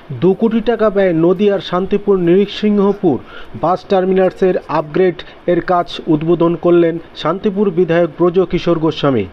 2 কোটি টাকা ব্যয়ে নদিয়ার শান্তিপুর নৃসিংহপুর বাস টার্মিনাসের আপগ্রেড এর কাজ উদ্বোধন করলেন শান্তিপুর বিধায়ক ব্রজ কিশোর গোস্বামী।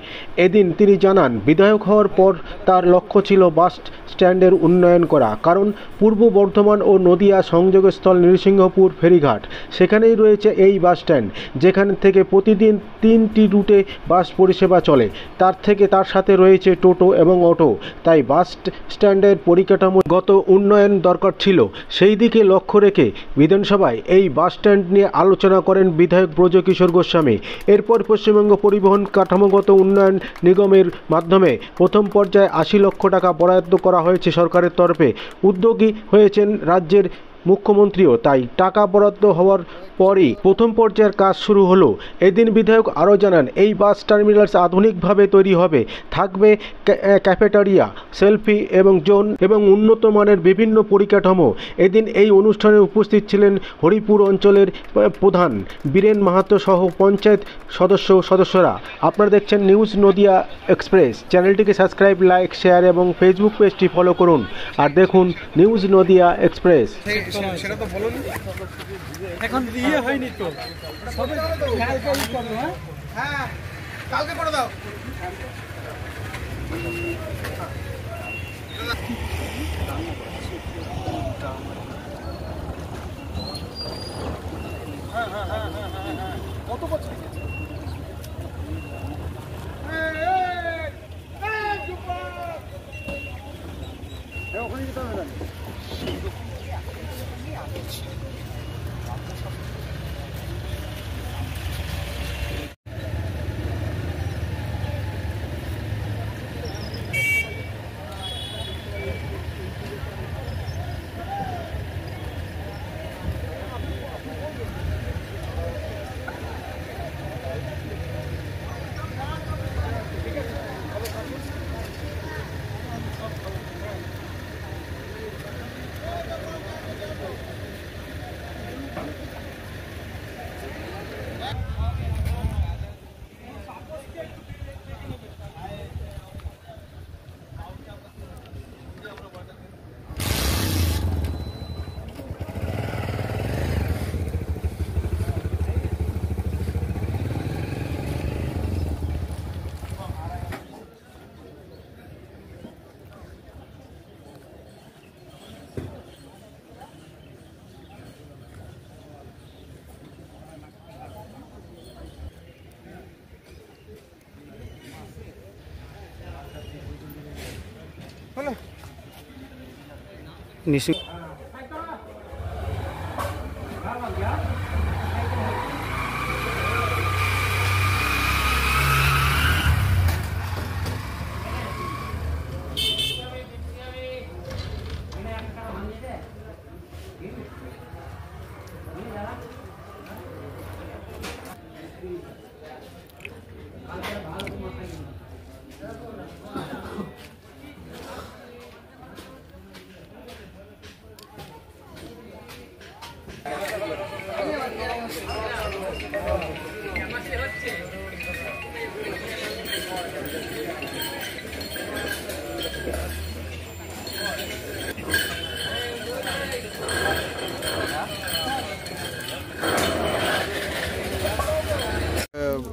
এদিন তিনি জানান, বিধায়ক হওয়ার পর তার লক্ষ্য ছিল বাস স্ট্যান্ডের উন্নয়ন করা, কারণ পূর্ব বর্ধমান ও নদিয়া সংযোগস্থল নৃসিংহপুর ফেরিঘাট, সেখানেই রয়েছে এই বাস স্ট্যান্ড, যেখান থেকে প্রতিদিন 3টি রুটে বাস পরিষেবা চলে। তার সাথে রয়েছে টোটো এবং অটো। তাই বাস স্ট্যান্ডের পরিকাঠামোগত উন্নয়ন দরকার ছিল। সেই দিকে লক্ষ্য রেখে বিধানসভায় এই বাস স্ট্যান্ড নিয়ে আলোচনা করেন বিধায়ক ব্রজ কিশোর গোস্বামী। এরপর পশ্চিমবঙ্গ পরিবহন কাঠামোগত উন্নয়ন নিগমের মাধ্যমে প্রথম পর্যায়ে 80 লক্ষ টাকা বরাদ্দ করা হয়েছে সরকারের তরফে। উদ্যোগী হয়েছেন রাজ্যের মুখ্যমন্ত্রীও। তাই টাকা বরাদ্দ হওয়ার পরই প্রথম পর্যায়ের কাজ শুরু হলো। এদিন বিধায়ক আরও জানান, এই বাস টার্মিনাস আধুনিকভাবে তৈরি হবে, থাকবে ক্যাফেটেরিয়া, সেলফি এবং জোন এবং উন্নত মানের বিভিন্ন পরিকাঠামো। এদিন এই অনুষ্ঠানে উপস্থিত ছিলেন হরিপুর অঞ্চলের প্রধান বীরেন মাহাতো সহ পঞ্চায়েত সদস্যরা। আপনারা দেখছেন নিউজ নদিয়া এক্সপ্রেস। চ্যানেলটিকে সাবস্ক্রাইব, লাইক, শেয়ার এবং ফেসবুক পেজটি ফলো করুন। আর দেখুন নিউজ নদিয়া এক্সপ্রেস। সেটা তো বলুন, এখন দিয়ে হয়নি তো, হ্যাঁ কালকে করে দাও। কত বছর ওখানে যেতে হবে না। নিশ্চয়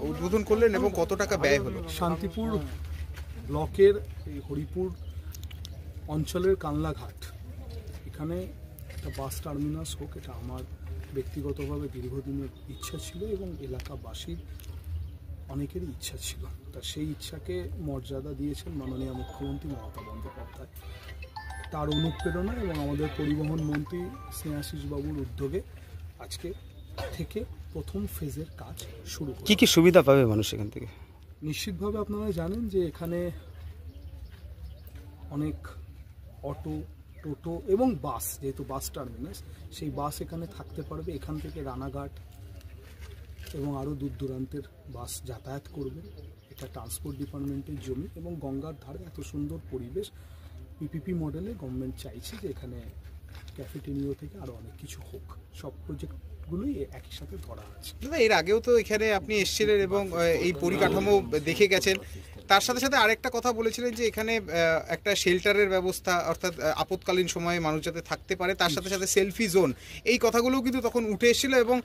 উদ্বোধন করলেন এবং কত টাকা ব্যয় হলো? শান্তিপুর ব্লকের এই হরিপুর অঞ্চলের কানলাঘাট, এখানে একটা বাস টার্মিনাস হোক, এটা আমার ব্যক্তিগতভাবে দীর্ঘদিনের ইচ্ছা ছিল এবং এলাকাবাসীর অনেকেরই ইচ্ছা ছিল। তা সেই ইচ্ছাকে মর্যাদা দিয়েছেন মাননীয় মুখ্যমন্ত্রী মমতা বন্দ্যোপাধ্যায়। তার অনুপ্রেরণা এবং আমাদের পরিবহন মন্ত্রী স্নেহাশিস বাবুর উদ্যোগে আজকে থেকে প্রথম ফেজের কাজ শুরু। কি কি সুবিধা পাবে মানুষ এখান থেকে? নিশ্চিতভাবে আপনারা জানেন যে এখানে অনেক অটো, টোটো এবং বাস, যেহেতু বাস টার্মিনাস, সেই বাস এখানে থাকতে পারবে। এখান থেকে রানাঘাট এবং আরও দূর দূরান্তের বাস যাতায়াত করবে। এটা ট্রান্সপোর্ট ডিপার্টমেন্টের জমি এবং গঙ্গার ধারে এত সুন্দর পরিবেশ। পিপিপি মডেলে গভর্নমেন্ট চাইছে যে এখানে ক্যাফেটেরিয়া থেকে আরও অনেক কিছু হোক। সব প্রজেক্ট সবগুলোই একই সাথে ধরা আছে। দাদা, এর আগেও তো এখানে আপনি এসেছিলেন এবং এই পরিকাঠামো দেখে গেছেন, তার সাথে সাথে আরেকটা কথা বলেছিলেন যে এখানে একটা শেল্টারের ব্যবস্থা, অর্থাৎ আপৎকালীন সময়ে মানুষ যাতে থাকতে পারে, তার সাথে সাথে সেলফি জোন, এই কথাগুলোও কিন্তু তখন উঠে এসেছিল এবং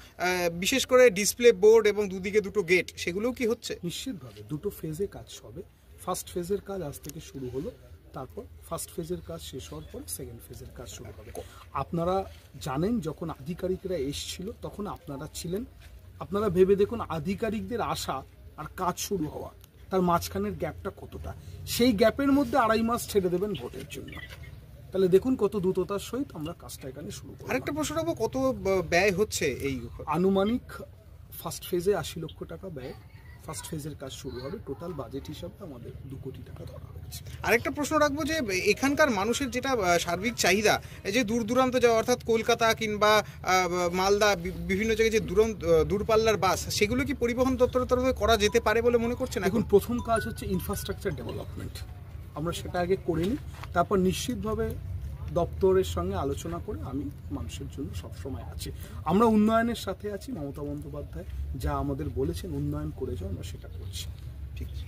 বিশেষ করে ডিসপ্লে বোর্ড এবং দুদিকে দুটো গেট, সেগুলোও কি হচ্ছে? নিশ্চিতভাবে দুটো ফেজে কাজ হবে। ফার্স্ট ফেজের কাজ আজ থেকে শুরু হলো, তারপর ফার্স্ট ফেজের কাজ শেষ হওয়ার পর সেকেন্ড ফেজের কাজ শুরু হবে। আপনারা জানেন যখন আধিকারিকরা এসছিল তখন আপনারা ছিলেন, আপনারা ভেবে দেখুন আধিকারিকদের আসা আর কাজ শুরু হওয়া তার মাঝখানের গ্যাপটা কতটা, সেই গ্যাপের মধ্যে 2.5 মাস ছেড়ে দেবেন ভোটের জন্য, তাহলে দেখুন কত দ্রুততার সহিত আমরা কাজটা এখানে শুরু করব। আরেকটা প্রশ্ন রাখবো, কত ব্যয় হচ্ছে এই? আনুমানিক ফার্স্ট ফেজে 80 লক্ষ টাকা ব্যয়, ফার্স্ট ফেজের কাজ শুরু হবে। টোটাল বাজেট হিসাবে আমাদের 2 কোটি টাকা ধরা হয়েছে। আরেকটা প্রশ্ন রাখবো যে এখানকার মানুষের যেটা সার্বিক চাহিদা, যে দূর দূরান্ত যাওয়া, অর্থাৎ কলকাতা কিংবা মালদা, বিভিন্ন জায়গায় যে দূরপাল্লার বাস, সেগুলো কি পরিবহন দপ্তরের তরফে করা যেতে পারে বলে মনে করছেন? এখন প্রথম কাজ হচ্ছে ইনফ্রাস্ট্রাকচার ডেভেলপমেন্ট, আমরা সেটা আগে করে নিই, তারপর নিশ্চিতভাবে দপ্তরের সঙ্গে আলোচনা করে আমি মানুষের জন্য সবসময় আছি। আমরা উন্নয়নের সাথে আছি, মমতা বন্দ্যোপাধ্যায় যা আমাদের বলেছেন উন্নয়ন করে যাও, আমরা সেটা করছি। ঠিক আছে।